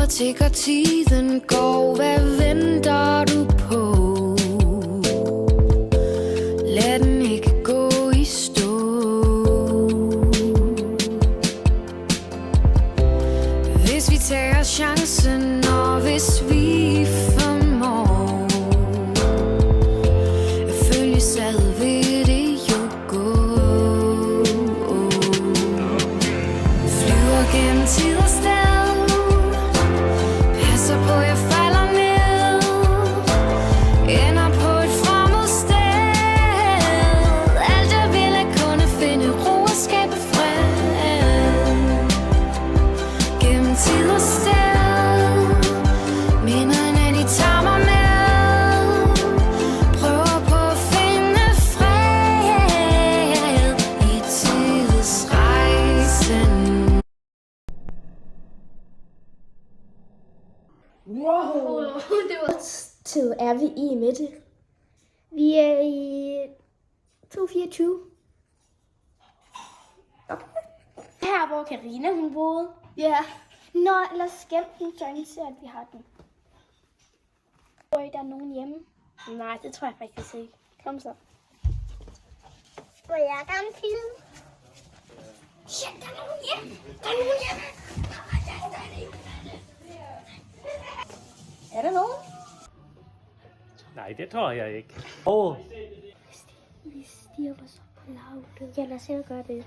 Hvor tikker tiden går, hvad venter du på? Lad den ikke gå i stå. Hvis vi tager chancen, og hvis vi formår at følge sad, vil det jo gå. Flyver gennem tid og sted, passer på jeg falder ned, ender på et fremmed sted. Alt jeg vil er kun at finde ro og skabe fred. Gennem tid og sted, minderne de tager mig med, prøver på at finde fred i tidsrejsen. Wow! Det var... Tid er vi i Mette. Vi er i 224. Her hvor Karina hun boede. Ja. Nå, lad os gemme den, så ingen ser, at vi har den. Tror I, der er nogen hjemme? Nej, det tror jeg faktisk ikke. Kom så. Må jeg gerne filme? Ja, der er nogen hjemme! Der er nogen hjemme! Er der nogen? Nej, det tror jeg ikke. Vi stirrer så på lavt. Ja, lad os se at gøre det.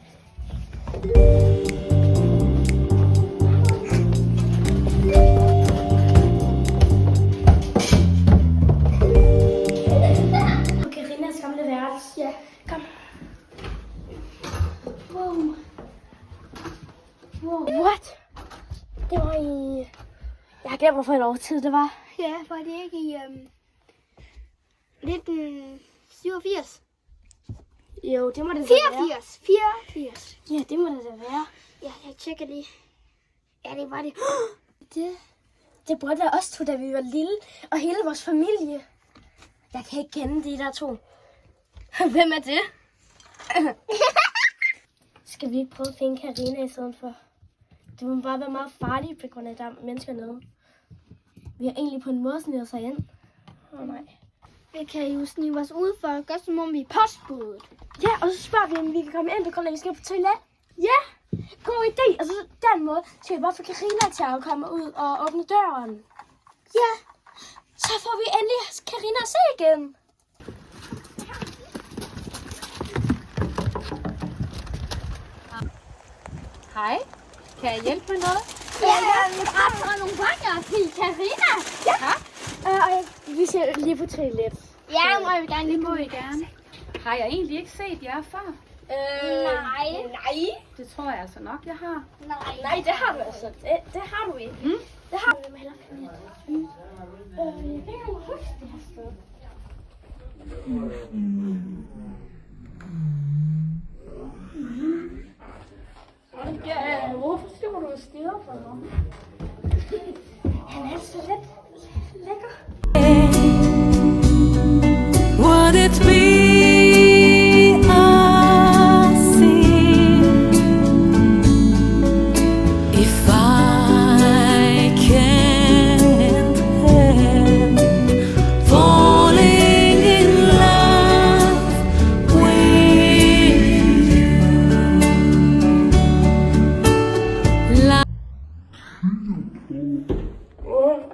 På Karinas gamle værelse. Ja. Kom. Wow. Wow. What? Det var i... Jeg har glemt, hvorfor et år tid det var. Ja, var det ikke i 1987? Jo, det må det da 84! 84! være. Ja, det må det da være. Ja, jeg tjekker lige. Ja, det var det. Det burde være os to, da vi var lille, og hele vores familie. Jeg kan ikke kende de der to. Hvem er det? Skal vi ikke prøve at finde Karina i stedet for? Det må bare være meget farligt, på grund af, at der er mennesker nede. Vi har egentlig på en måde snedet sig ind. Nej. Vi kan jo snige os ud for at gøre, som om vi er postbuddet. Ja, og så spørger vi, om vi kan komme ind, på grund af, at vi skal på toilet. Ja, god idé. Og så den måde skal vi bare få Karina til at komme ud og åbne døren. Ja, så får vi endelig Karina at se igen. Hej, kan jeg hjælpe med noget? Ja, jeg har nogle bakker til Karina. Ja. Vi skal lige på toilet. Ja, må jeg gerne lige Det må I gerne. Har jeg egentlig ikke set jer før? Nej. Det tror jeg altså nok, jeg har. Nej, det har du altså. Det har du ikke. Det har du. Jeg må hellere finde et. Jeg kan ikke huske det her sted. Ja, hvorfor står du og stirrer på mig? Han er så lidt lækker. Would it be a sin if I can't help falling in love with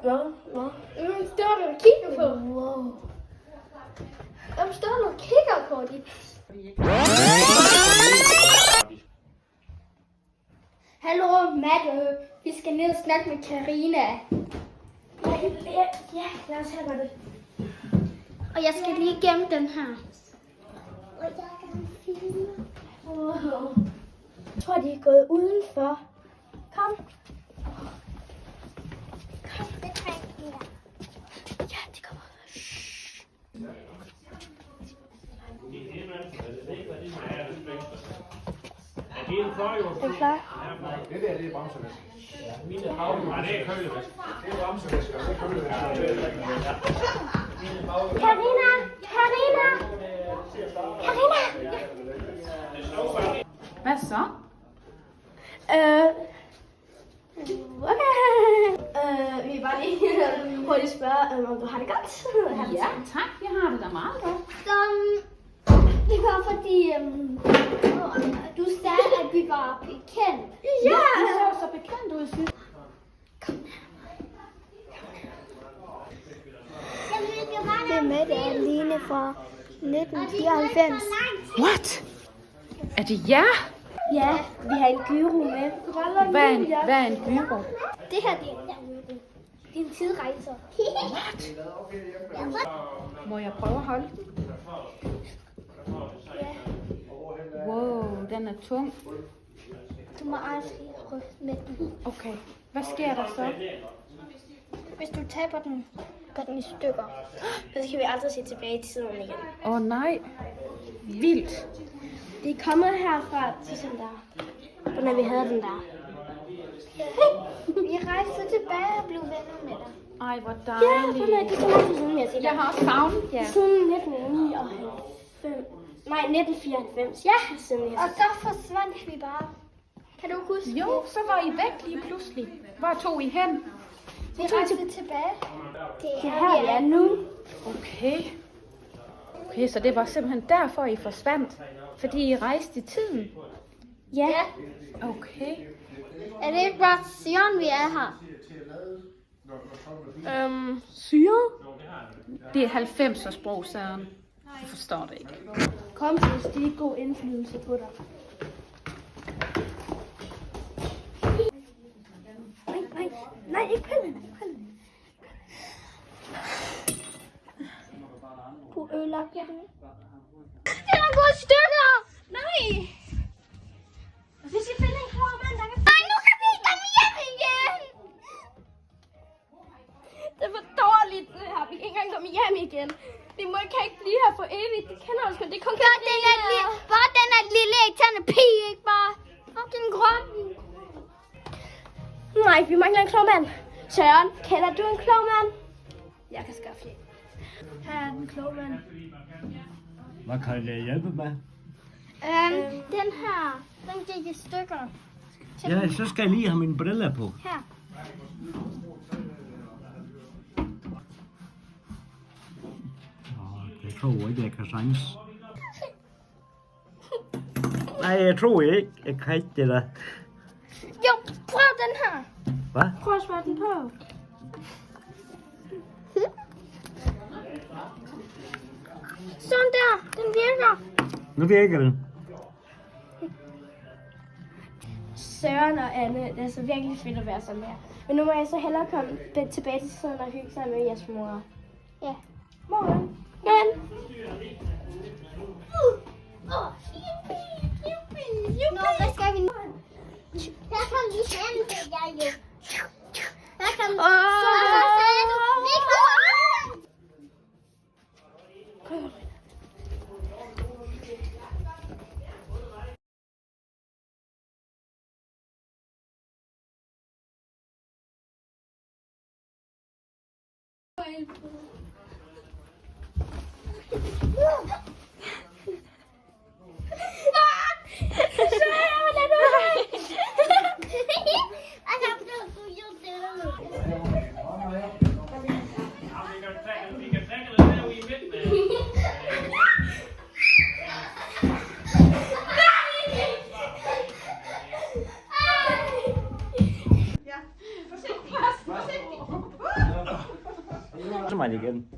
Hvad? Hvem står du og kigger på? Wow. Hvem står du og kigger på dit? Hallo, Matte. Vi skal ned og snakke med Karina. Ja, lad os have det. Og jeg skal lige gemme den her. Må jeg gerne filme? Wow. Jeg tror, de er gået udenfor. Kom. Det kan jeg ikke lide. Ja, de kommer. Er du klar? Det der, det er bremsevæske. Nej, det er kølevæske. Det er bremsevæske, og så kølevæske. Karina! Karina! Karina! Hvad så? Okay. Vi vil bare lige hurtigt spørge, om du har det godt. Ja, tak. Jeg har det da meget godt. Det var fordi, du sagde, at vi var bekendt. Ja, det så så bekendt ud, synes Det er med, det er Line fra 1994. What? Er det jer? Ja, vi har en gyro med. Hvad er en gyro? Det her, det er din tidrejser. Må jeg prøve at holde den? Wow, den er tung. Du må aldrig rykke med den. Okay, hvad sker der så? Hvis du taber den, går den i stykker. Så skal vi aldrig se tilbage i tiden igen. Åh nej, vildt. Det er kommet herfra til sådan der. Når vi havde den der. Vi rejste tilbage og blev venner med dig. Ej, hvor Ja, dejligt. det er så lang tid siden, jeg har set Jeg har også savnet jer. Siden 1999. Nej, 1994. Ja, siden jeg Og så forsvandt vi bare. Kan du huske? Jo, så var I væk lige pludselig. Hvor tog I hen? Vi rejste tilbage. Det Det er her, vi er nu. Okay. Okay, så det var simpelthen derfor, I forsvandt. Fordi I rejste i tiden. Ja. Okay. Er det ikke bare Sion, vi er her? Syre? Det er 90'er sprog, Søren. Du forstår det ikke. Kom til, det er god indflydelse på dig. Nej, ikke pinden. Du ødelagde den. Den er gået i stykker! Nej! Vi skal finde en klog mand, der kan... Nej, nu kan vi ikke komme hjem igen! Det er for dårligt, det her. Vi kan ikke engang komme hjem igen. Vi kan ikke blive her for evigt. Det kender os kun. Det er kun Bare den er lille irriterende pige, ikke bare? Og den grønne. Nej, vi mangler en klog mand. Søren, kender du en klog mand? Jeg kan skaffe en. Her er den klog mand. Hvad kan jeg hjælpe med? Den her, den gik i stykker. Ja, så skal jeg lige have mine briller på. Her. Jeg tror ikke, jeg kan sange. Nej, jeg tror ikke. Jeg kan ikke det der. Jo, prøv den her. Hvad? Prøv at smøre den på. Sådan der, den virker. Nu virker den. Søren og Anne, det er så virkelig fedt at være sammen her. Men nu må jeg så hellere komme tilbage til siden og hygge sammen med jeres mor. Ja. Morgen. Men. Nå, hvad skal vi nu? Her kan vi hente, jeg jo. Her kan vi... Vi kommer! Vi kan trække lidt derude i midten. Så man igen.